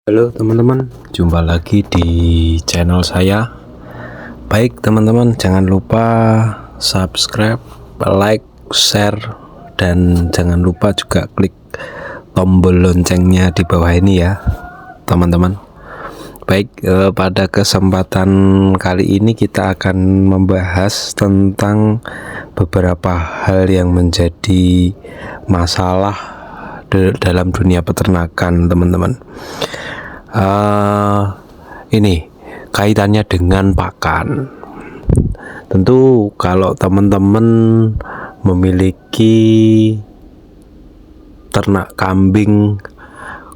Halo teman-teman, jumpa lagi di channel saya. Baik teman-teman, jangan lupa subscribe, like, share, dan jangan lupa juga klik tombol loncengnya di bawah ini ya teman-teman. Baik, pada kesempatan kali ini kita akan membahas tentang beberapa hal yang menjadi masalah dalam dunia peternakan teman-teman. Ini kaitannya dengan pakan. Tentu kalau teman-teman memiliki ternak kambing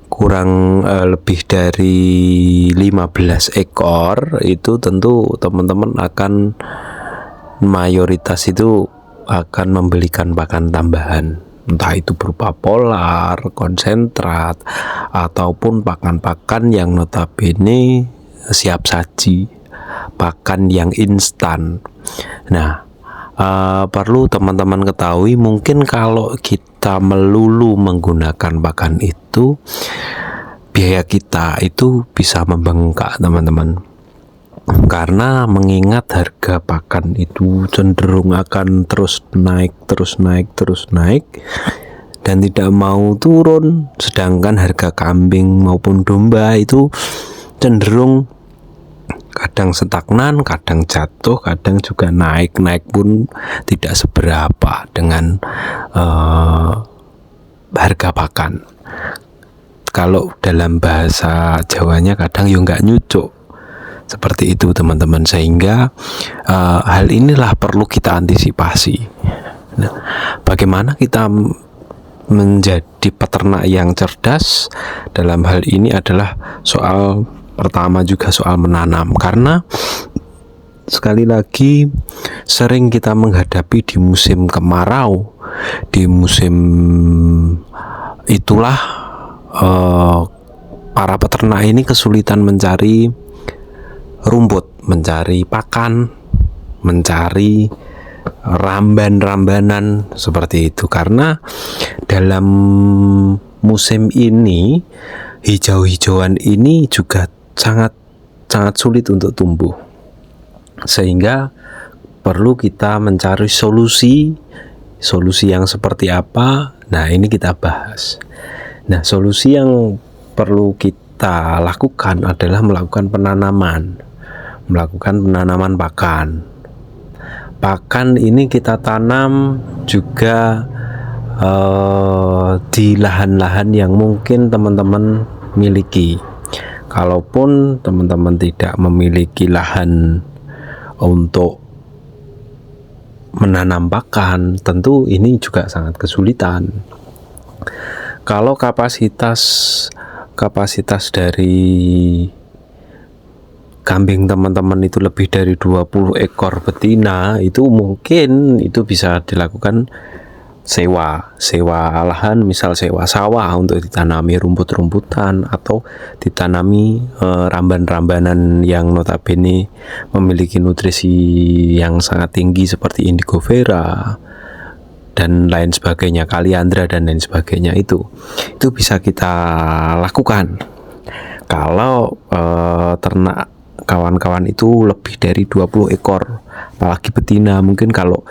kurang lebih dari 15 ekor, itu tentu teman-teman akan mayoritas itu akan membelikan pakan tambahan, entah itu berupa polar, konsentrat, ataupun pakan-pakan yang notabene siap saji, pakan yang instan. Nah, perlu teman-teman ketahui, mungkin kalau kita melulu menggunakan pakan itu, biaya kita itu bisa membengkak teman-teman, karena mengingat harga pakan itu cenderung akan terus naik dan tidak mau turun, sedangkan harga kambing maupun domba itu cenderung kadang stagnan, kadang jatuh, kadang juga naik pun tidak seberapa dengan harga pakan. Kalau dalam bahasa Jawanya kadang ya nggak nyucuk, seperti itu teman-teman, sehingga hal inilah perlu kita antisipasi. Nah, bagaimana kita menjadi peternak yang cerdas dalam hal ini adalah soal pertama juga soal menanam, karena sekali lagi sering kita menghadapi di musim kemarau, di musim itulah para peternak ini kesulitan mencari rumput, mencari pakan, mencari ramban-rambanan seperti itu, karena dalam musim ini hijau-hijauan ini juga sangat sulit untuk tumbuh, sehingga perlu kita mencari solusi yang seperti apa. Nah, ini kita bahas. Nah, solusi yang perlu kita lakukan adalah melakukan penanaman pakan. Pakan ini kita tanam juga di lahan-lahan yang mungkin teman-teman miliki. Kalaupun teman-teman tidak memiliki lahan untuk menanam pakan, tentu ini juga sangat kesulitan. Kalau kapasitas dari kambing teman-teman itu lebih dari 20 ekor betina, itu mungkin itu bisa dilakukan sewa lahan, misal sewa sawah untuk ditanami rumput-rumputan atau ditanami ramban-rambanan yang notabene memiliki nutrisi yang sangat tinggi seperti indigo vera dan lain sebagainya, kaliandra dan lain sebagainya. Itu bisa kita lakukan kalau ternak kawan-kawan itu lebih dari 20 ekor, apalagi betina. Mungkin kalau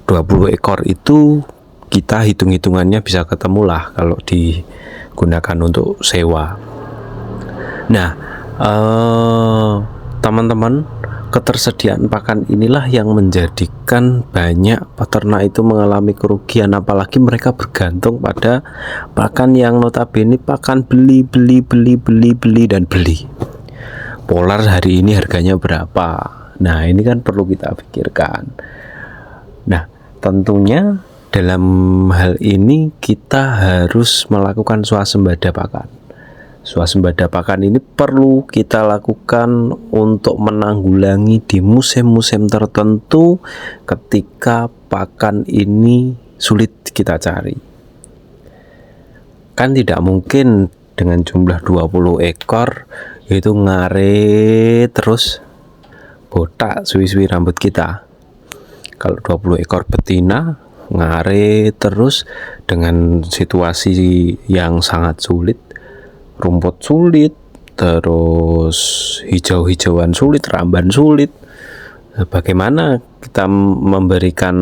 20 ekor itu kita hitung-hitungannya bisa ketemu lah kalau digunakan untuk sewa. Nah, teman-teman, ketersediaan pakan inilah yang menjadikan banyak peternak itu mengalami kerugian, apalagi mereka bergantung pada pakan yang notabene pakan beli. Polar hari ini harganya berapa? Nah, ini kan perlu kita pikirkan. Nah, tentunya dalam hal ini kita harus melakukan swasembada pakan. Swasembada pakan ini perlu kita lakukan untuk menanggulangi di musim-musim tertentu ketika pakan ini sulit kita cari. Kan tidak mungkin dengan jumlah 20 ekor itu ngaret terus botak suwi-suwi rambut kita. Kalau 20 ekor betina ngare terus dengan situasi yang sangat sulit, rumput sulit, terus hijau-hijauan sulit, ramban sulit. Bagaimana kita memberikan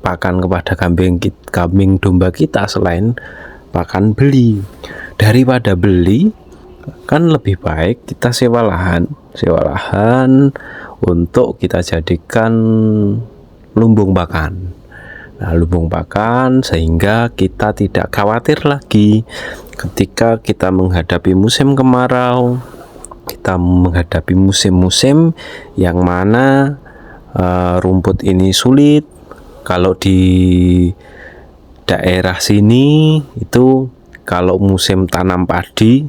pakan kepada kambing domba kita selain pakan beli? Daripada beli, kan lebih baik kita sewa lahan untuk kita jadikan lumbung pakan. Nah, lumbung pakan sehingga kita tidak khawatir lagi ketika kita menghadapi musim kemarau, kita menghadapi musim-musim yang mana rumput ini sulit. Kalau di daerah sini itu kalau musim tanam padi,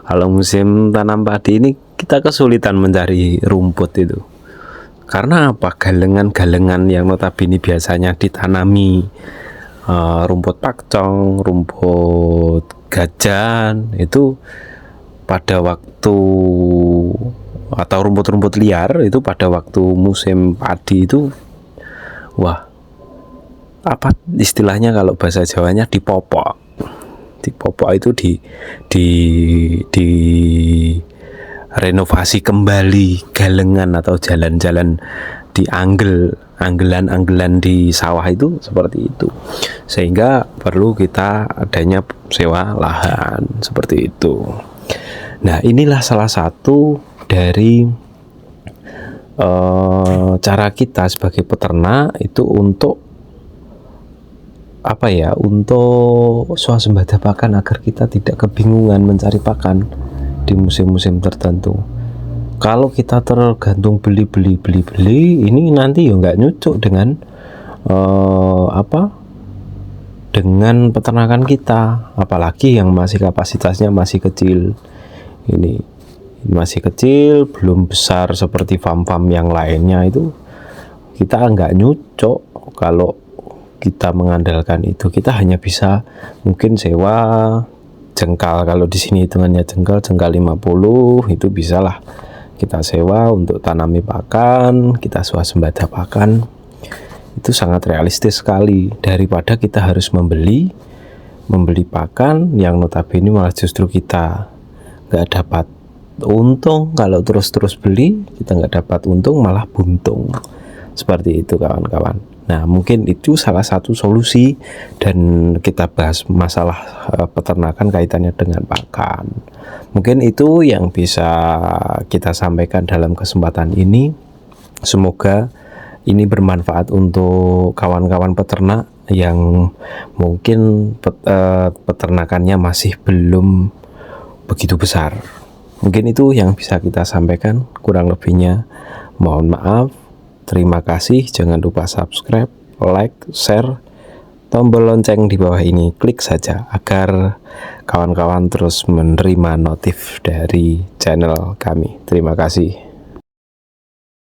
kalau musim tanam padi ini kita kesulitan mencari rumput itu. Karena apa? Galengan-galengan yang notabene biasanya ditanami rumput pakcong, rumput gajan itu pada waktu, atau rumput-rumput liar itu pada waktu musim padi itu apa istilahnya kalau bahasa Jawanya dipopok. Dipopok itu di renovasi kembali galengan atau jalan-jalan di anggelan di sawah itu seperti itu, sehingga perlu kita adanya sewa lahan seperti itu. Nah, inilah salah satu dari cara kita sebagai peternak itu untuk untuk swasembada pakan, agar kita tidak kebingungan mencari pakan di musim-musim tertentu. Kalau kita tergantung beli, ini nanti ya nggak nyucuk dengan dengan peternakan kita, apalagi yang masih kapasitasnya masih kecil. Ini masih kecil, belum besar seperti farm-farm yang lainnya, itu kita nggak nyucuk. Kalau kita mengandalkan itu, kita hanya bisa mungkin sewa jengkal. Kalau di sini hitungannya jengkal 50 itu bisalah kita sewa untuk tanami pakan, kita swasembada pakan. Itu sangat realistis sekali daripada kita harus membeli pakan yang notabene malah justru kita nggak dapat untung. Kalau terus beli, kita nggak dapat untung, malah buntung. Seperti itu kawan-kawan. Nah, mungkin itu salah satu solusi, dan kita bahas masalah peternakan kaitannya dengan pakan. Mungkin itu yang bisa kita sampaikan dalam kesempatan ini. Semoga ini bermanfaat untuk kawan-kawan peternak yang mungkin peternakannya masih belum begitu besar. Mungkin itu yang bisa kita sampaikan. Kurang lebihnya mohon maaf. Terima kasih, jangan lupa subscribe, like, share, tombol lonceng di bawah ini, klik saja agar kawan-kawan terus menerima notif dari channel kami. Terima kasih.